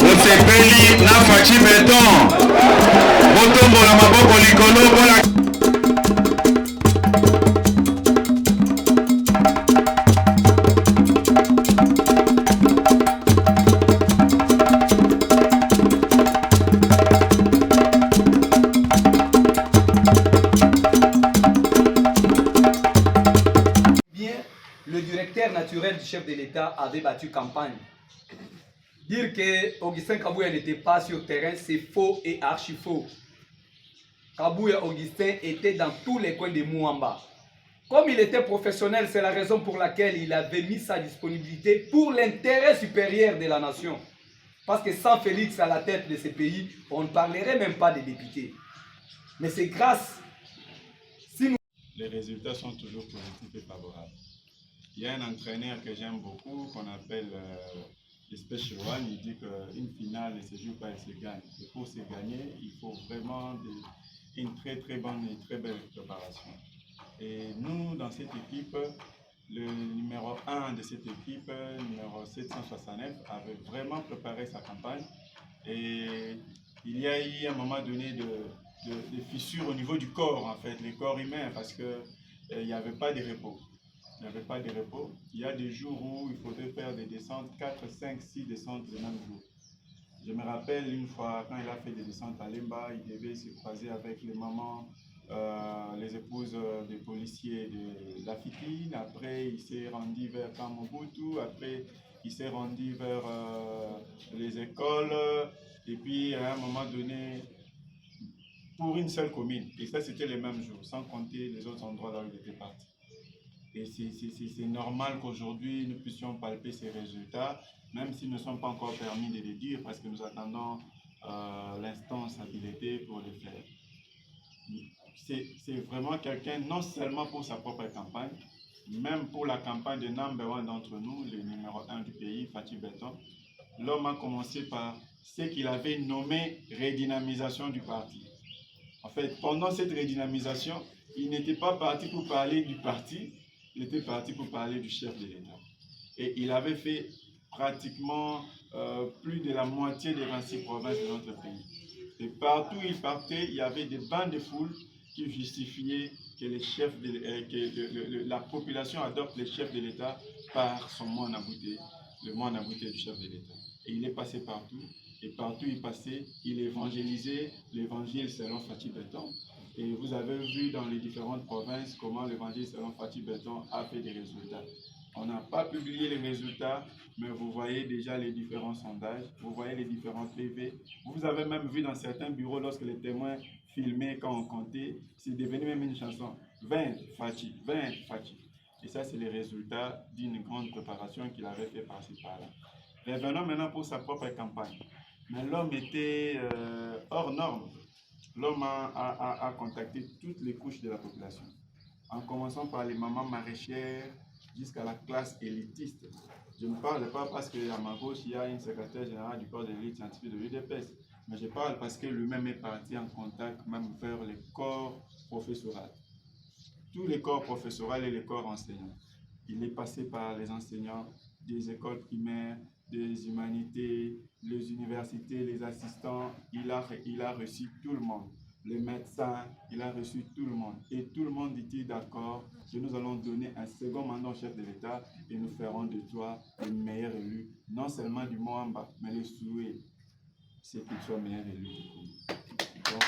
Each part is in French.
Osepeli na Fachi Beton. Botombola maboko likolo bola. Le directeur naturel du chef de l'État avait battu campagne. Dire que Augustin Kabouya n'était pas sur terrain, c'est faux et archi faux. Kabouya Augustin était dans tous les coins de Mouamba. Comme il était professionnel, c'est la raison pour laquelle il avait mis sa disponibilité pour l'intérêt supérieur de la nation. Parce que sans Félix à la tête de ce pays, on ne parlerait même pas des députés. Mais c'est grâce... Les résultats sont toujours positifs et favorables. Il y a un entraîneur que j'aime beaucoup, qu'on appelle le Special One. Il dit qu'une finale ne se joue pas, elle se gagne. Et pour se gagner, il faut vraiment une très bonne et très belle préparation. Et nous, dans cette équipe, le numéro 1 de cette équipe, numéro 769, avait vraiment préparé sa campagne. Et il y a eu à un moment donné de fissures au niveau du corps, en fait, le corps humain, parce qu'il n'y avait pas de repos. Il n'y avait pas de repos. Il y a des jours où il faudrait faire des descentes, 4, 5, 6 descentes le même jour. Je me rappelle une fois, quand il a fait des descentes à Lemba, il devait se croiser avec les mamans, les épouses des policiers de la Fitine. Après, il s'est rendu vers Kamobutu. Après, il s'est rendu vers les écoles. Et puis, à un moment donné, pour une seule commune. Et ça, c'était les mêmes jours, sans compter les autres endroits là où il était parti. Et c'est normal qu'aujourd'hui, nous puissions palper ces résultats, même s'ils ne sont pas encore permis de les dire, parce que nous attendons l'instance habilitée pour les faire. C'est vraiment quelqu'un, non seulement pour sa propre campagne, même pour la campagne de number one d'entre nous, le numéro 1 du pays, Fachi Beton. L'homme a commencé par ce qu'il avait nommé redynamisation du parti. En fait, pendant cette redynamisation, il n'était pas parti pour parler du parti, il était parti pour parler du chef de l'État. Et il avait fait pratiquement plus de la moitié des 26 provinces de notre pays. Et partout où il partait, il y avait des bandes de foule qui justifiaient que, la population adopte les chefs de l'État par son mot en abouté, le mot en abouté du chef de l'État. Et il est passé partout. Et partout où il passait, il évangélisait l'évangile selon Fachi Beton. Et vous avez vu dans les différentes provinces comment l'évangile selon Fachi Beton a fait des résultats. On n'a pas publié les résultats, mais vous voyez déjà les différents sondages, vous voyez les différents PV. Vous avez même vu dans certains bureaux, lorsque les témoins filmaient quand on comptait, c'est devenu même une chanson. 20 Fachi, 20 Fachi. Et ça, c'est les résultats d'une grande préparation qu'il avait fait par-ci par-là. Revenons maintenant pour sa propre campagne. Mais l'homme était hors norme. L'homme a contacté toutes les couches de la population, en commençant par les mamans maraîchères jusqu'à la classe élitiste. Je ne parle pas parce qu'à ma gauche, il y a une secrétaire générale du corps de l'élite scientifique de l'UDPS, mais je parle parce que lui-même est parti en contact même vers les corps professoraux. Tous les corps professoraux et les corps enseignants. Il est passé par les enseignants des écoles primaires, des humanités, les universités, les assistants. Il a reçu tout le monde. Les médecins, il a reçu tout le monde. Et tout le monde était d'accord que nous allons donner un second mandat au chef de l'État et nous ferons de toi le meilleur élu, non seulement du Moamba, mais le souhait, c'est qu'il soit meilleur élu du Congo.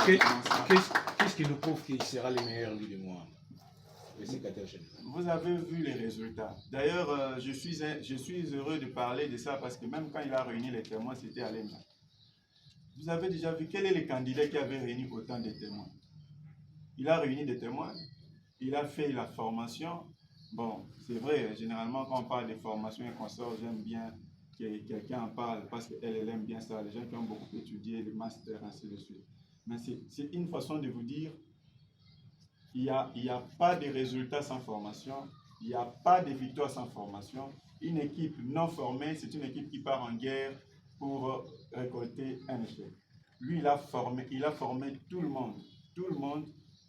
Qu'est-ce qui nous prouve qu'il sera le meilleur élu du Moamba? Vous avez vu les résultats. D'ailleurs, je suis heureux de parler de ça parce que même quand il a réuni les témoins, c'était à Lemba. Vous avez déjà vu quel est le candidat qui avait réuni autant de témoins? Il a réuni des témoins, il a fait la formation. Bon, c'est vrai, généralement quand on parle de formation et qu'on sort, j'aime bien que quelqu'un en parle parce qu'elle aime bien ça. Les gens qui ont beaucoup étudié, les masters, ainsi de suite. Mais c'est une façon de vous dire, il n'y a pas de résultats sans formation, il n'y a pas de victoire sans formation. Une équipe non formée, c'est une équipe qui part en guerre pour récolter un échec. Lui, il a formé tout le monde,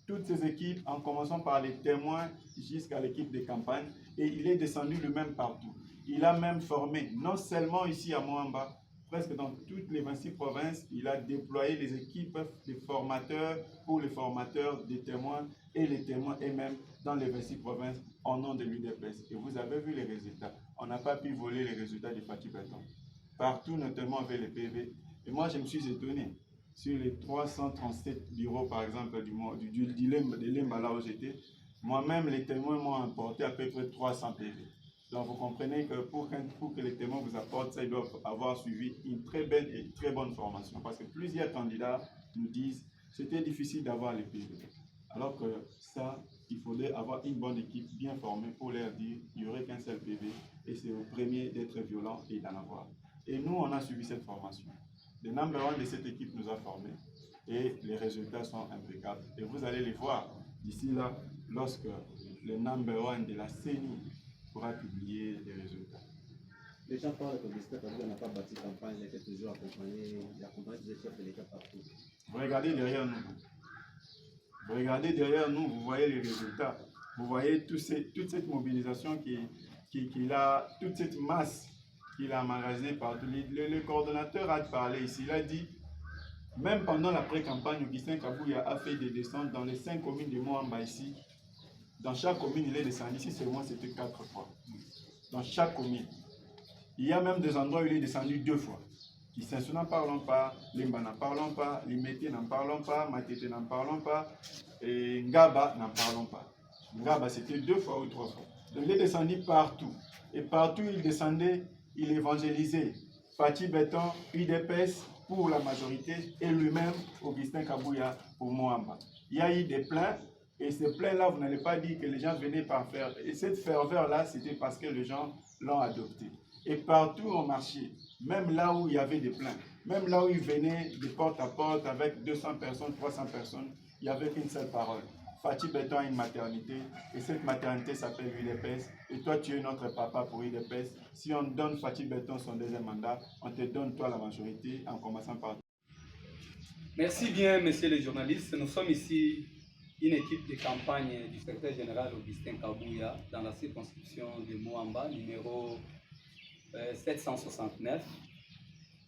toutes ces équipes, en commençant par les témoins jusqu'à l'équipe de campagne, et il est descendu lui-même partout. Il a même formé, non seulement ici à Moamba, presque dans toutes les 26 provinces, il a déployé les équipes de formateurs pour les formateurs des témoins et les témoins eux-mêmes dans les 26 provinces au nom de l'UDPS. Et vous avez vu les résultats. On n'a pas pu voler les résultats de Fatih Beton. Partout, notamment avec les PV. Et moi, je me suis étonné. Sur les 337 bureaux, par exemple, du Lemba, là où j'étais, moi-même, les témoins m'ont apporté à peu près 300 PV. Donc, vous comprenez que pour que les témoins vous apportent ça, ils doivent avoir suivi une très belle et très bonne formation. Parce que plusieurs candidats nous disent que c'était difficile d'avoir les PV. Alors que ça, il faudrait avoir une bonne équipe bien formée pour leur dire qu'il n'y aurait qu'un seul PV et c'est au premier d'être violent et d'en avoir. Et nous, on a suivi cette formation. Le number one de cette équipe nous a formés et les résultats sont impeccables. Et vous allez les voir d'ici là, lorsque le number one de la CENI pourra publier les résultats. Les gens parlent que Augustin Kabouya n'a pas bâti campagne, il était toujours accompagné, il accompagne les chefs de l'État partout. Vous regardez derrière nous. Vous regardez derrière nous, vous voyez les résultats. Vous voyez toute cette mobilisation qu'il a, toute cette masse qu'il a emmagasinée partout. Le coordonnateur a parlé ici, il a dit, même pendant la pré-campagne, Augustin Kabouya a fait des descentes dans les 5 communes de Moamba ici. Dans chaque commune, il est descendu. Ici, c'est moi, c'était 4 fois. Dans chaque commune. Il y a même des endroits où il est descendu 2 fois. Kissensu n'en parlons pas, Limba n'en parlons pas, Limete n'en parlons pas, Matete n'en parlons pas, et Ngaba n'en parlons pas. Ngaba, c'était 2 fois ou 3 fois. Donc, il est descendu partout. Et partout, il descendait, il évangélisait. Fatih Beton, UDPS pour la majorité, et lui-même, Augustin Kabouya pour Moamba. Il y a eu des plaintes. Et ces plaintes-là, vous n'allez pas dire que les gens venaient par faire. Et cette ferveur-là, c'était parce que les gens l'ont adopté. Et partout on marchait, même là où il y avait des plaintes, même là où ils venaient de porte à porte avec 200 personnes, 300 personnes, il n'y avait qu'une seule parole. Fatih Beton a une maternité, et cette maternité s'appelle UDPS. Et toi, tu es notre papa pour UDPS. Si on donne Fatih Beton son deuxième mandat, on te donne toi la majorité, en commençant par... Merci bien, messieurs les journalistes. Nous sommes ici une équipe de campagne du secrétaire général Augustin Kabouya dans la circonscription de Moamba, numéro 769.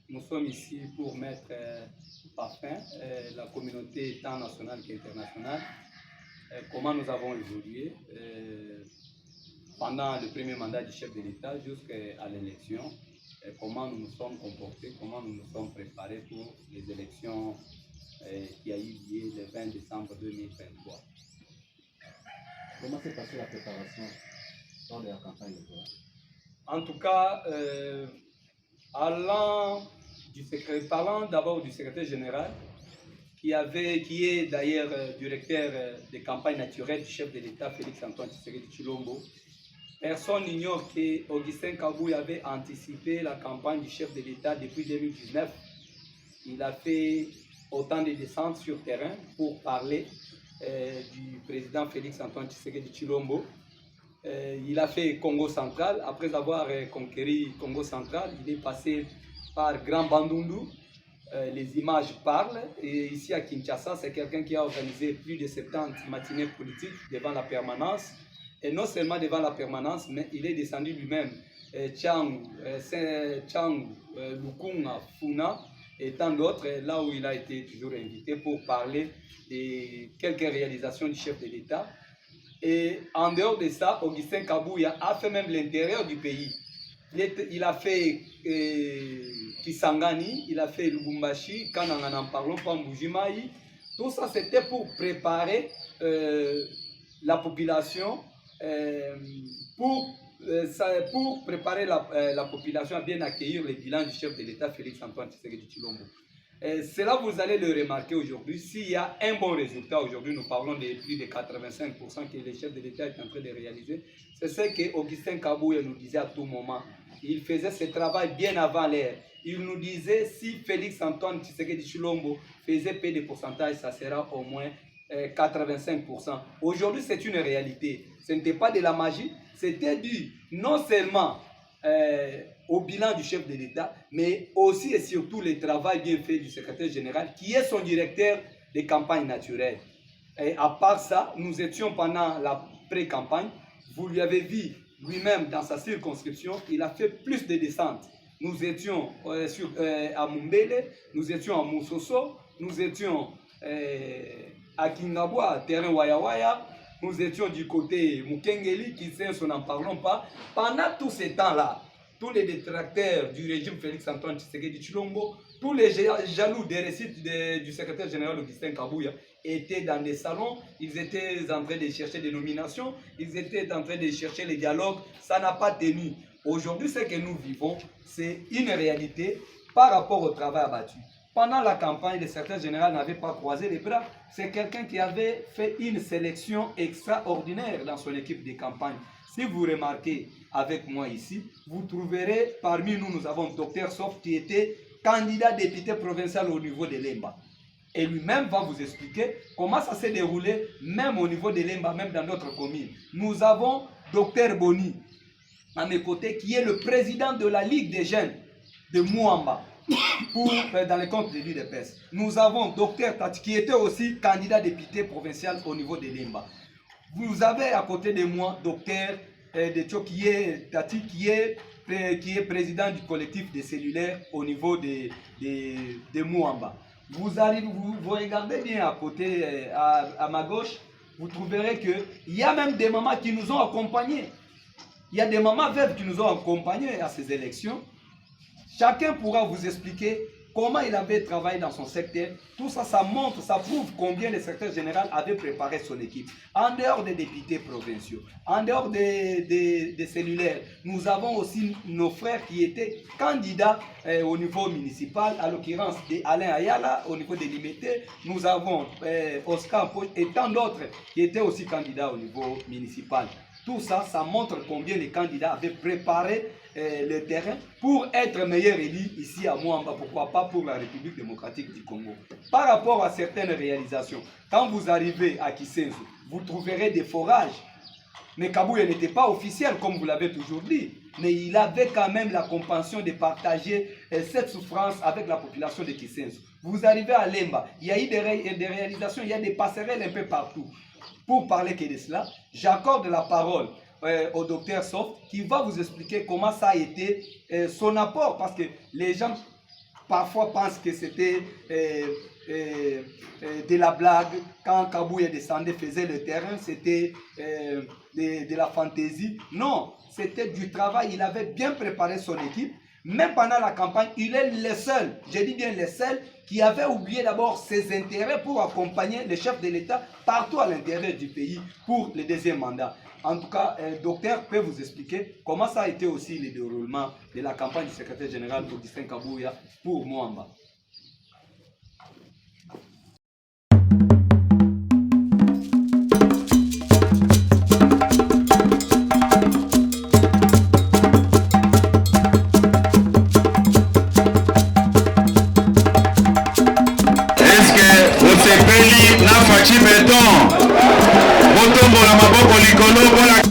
Nous sommes ici pour mettre par fin la communauté tant nationale qu'internationale, comment nous avons évolué pendant le premier mandat du chef de l'État jusqu'à l'élection, comment nous nous sommes comportés, comment nous nous sommes préparés pour les élections qui a eu lieu le 20 décembre 2023. Comment s'est passée la préparation dans la campagne électorale? En tout cas, parlant d'abord du secrétaire général, qui est d'ailleurs directeur des campagnes naturelles du chef de l'État, Félix-Antoine Tshisekedi Tshilombo, personne n'ignore qu'Augustin Kabouya avait anticipé la campagne du chef de l'État depuis 2019. Il a fait autant de descentes sur terrain pour parler du président Félix-Antoine Tshisekedi Tshilombo. Il a fait Congo central. Après avoir conquéri Congo central, il est passé par Grand Bandundu. Les images parlent. Et ici à Kinshasa, c'est quelqu'un qui a organisé plus de 70 matinées politiques devant la permanence. Et non seulement devant la permanence, mais il est descendu lui-même. Tchangou, Lukunga, Funa et tant d'autres, là où il a été toujours invité pour parler de quelques réalisations du chef de l'État. Et en dehors de ça, Augustin Kabouya a fait même l'intérieur du pays. Il a fait Kisangani, il a fait Lubumbashi, quand on n'en parlons pas, Mbujimaï. Tout ça, c'était pour préparer la population, pour préparer la population à bien accueillir le bilan du chef de l'État, Félix-Antoine Tshisekedi Tshilombo. C'est là vous allez le remarquer aujourd'hui. S'il y a un bon résultat aujourd'hui, nous parlons de plus de 85% que le chef de l'État est en train de réaliser. C'est ce que Augustin Kabouya nous disait à tout moment. Il faisait ce travail bien avant l'heure. Il nous disait si Félix-Antoine Tshisekedi Tshilombo faisait peu de pourcentage, ça sera au moins 85%. Aujourd'hui, c'est une réalité. Ce n'était pas de la magie, c'était dû non seulement au bilan du chef de l'État, mais aussi et surtout le travail bien fait du secrétaire général, qui est son directeur des campagnes naturelles. Et à part ça, nous étions pendant la pré-campagne, vous lui avez vu lui-même, dans sa circonscription, il a fait plus de descentes. Nous étions à Mumbele, nous étions à Moussoso, nous étions à Kingabwa, à terrain Waya, nous étions du côté Mukengeli, Kisenso, n'en parlons pas. Pendant tous ces temps-là, tous les détracteurs du régime Félix-Antoine Tshisekedi Tshilombo, tous les jaloux des récits du secrétaire général Augustin Kabouya étaient dans des salons, ils étaient en train de chercher des nominations, ils étaient en train de chercher les dialogues, ça n'a pas tenu. Aujourd'hui, ce que nous vivons, c'est une réalité par rapport au travail abattu. Pendant la campagne, le secrétaire général n'avait pas croisé les bras. C'est quelqu'un qui avait fait une sélection extraordinaire dans son équipe de campagne. Si vous remarquez avec moi ici, vous trouverez parmi nous, nous avons Dr Soft qui était candidat député provincial au niveau de l'Emba. Et lui-même va vous expliquer comment ça s'est déroulé, même au niveau de l'Emba, même dans d'autres communes. Nous avons Dr Boni, à mes côtés, qui est le président de la Ligue des jeunes de Mouamba, dans les comptes de l'UDPS. Nous avons Dr Tati, qui était aussi candidat député provincial au niveau de l'Emba. Vous avez à côté de moi Dr Detio, qui est Tati, qui est président du collectif des cellulaires au niveau de Mouamba. Vous regardez bien à côté, à ma gauche, vous trouverez qu'il y a même des mamans qui nous ont accompagnés. Il y a des mamans veuves qui nous ont accompagnés à ces élections. Chacun pourra vous expliquer comment il avait travaillé dans son secteur. Tout ça, ça montre, ça prouve combien le secrétaire général avait préparé son équipe. En dehors des députés provinciaux, en dehors des cellulaires, nous avons aussi nos frères qui étaient candidats au niveau municipal, à l'occurrence Alain Ayala, au niveau des Limité. Nous avons Oscar Poch et tant d'autres qui étaient aussi candidats au niveau municipal. Tout ça, ça montre combien les candidats avaient préparé le terrain pour être meilleurs élus ici à Mouamba, pourquoi pas pour la République démocratique du Congo. Par rapport à certaines réalisations, quand vous arrivez à Kisenzo, vous trouverez des forages. Mais Kabouya n'était pas officiel, comme vous l'avez toujours dit, mais il avait quand même la compassion de partager cette souffrance avec la population de Kisenzo. Vous arrivez à Lemba, il y a eu des réalisations, il y a des passerelles un peu partout. Pour parler que de cela, j'accorde la parole au docteur Soft qui va vous expliquer comment ça a été son apport, parce que les gens parfois pensent que c'était de la blague. Quand Kabouya descendait, faisait le terrain, c'était de la fantaisie. Non, c'était du travail. Il avait bien préparé son équipe. Même pendant la campagne, il est le seul, je dis bien le seul, qui avait oublié d'abord ses intérêts pour accompagner le chef de l'État partout à l'intérieur du pays pour le deuxième mandat. En tout cas, le docteur peut vous expliquer comment ça a été aussi le déroulement de la campagne du secrétaire général Augustin Kabouya pour Mouamba. Osepeli na faci beton botombola maboko likolo mpona